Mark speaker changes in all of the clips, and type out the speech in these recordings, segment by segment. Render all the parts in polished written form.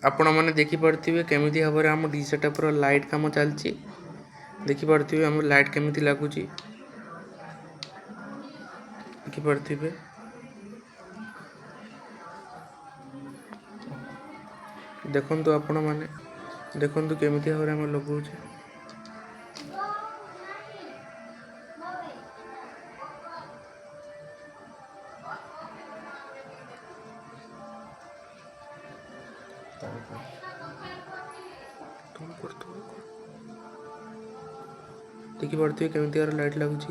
Speaker 1: आपण मैंने देखिपे केमी भाव में आम डी सेटअप लाइट कम चलती देखिपे आम लाइट केमी लगुच देखिपे देखु आपण मैंने देखु केमी भाव में आम लगौचे देखिपे केमी लाइट लगुच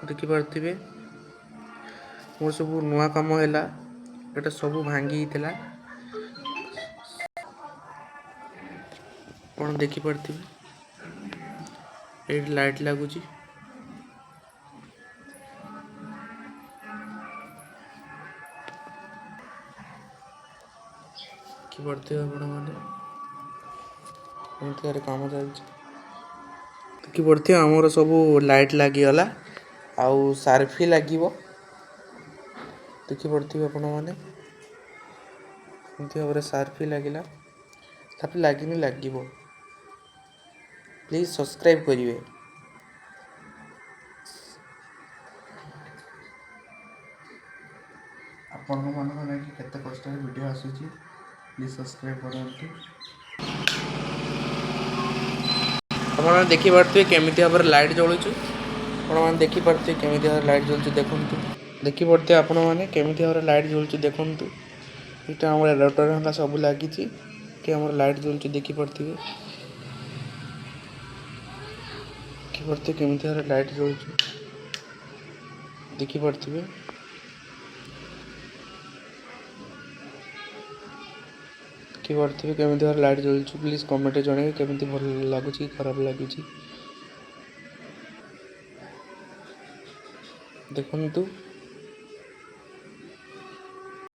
Speaker 1: देखिपे मोर सब नुआ कम है ये सब भांगी कौन देखिपे ये लाइट लगुच देखिपे मैंने कम चलती देखिपे आमर सब लाइट लगिगला आउ सार्फी लगे देखिपे आपण मैंने भाव सार्फी लगला तापर लगिनी लगे प्लीज सब्सक्राइब करेंगे आपण मानक केते कष्ट वीडियो आसूची प्लीज सब्सक्राइब करते आप देखिपे केमी भाव लाइट जलुचु आपने देखिपे केमी भाव लाइट जलुचु देखु देखिपे आपण मैंने केमी भाव लाइट जलुचु देखु यहाँ आम एडाप्टर होगा सब लगी कि आम लाइट जलुचु देखिपे देखिपे केमी भाव लाइट जलुचु देखिपे देखिपे केमी भाव लाइट जलुचु प्लीज कमेंट जन केमी भल लगुच खराब लगुच देखु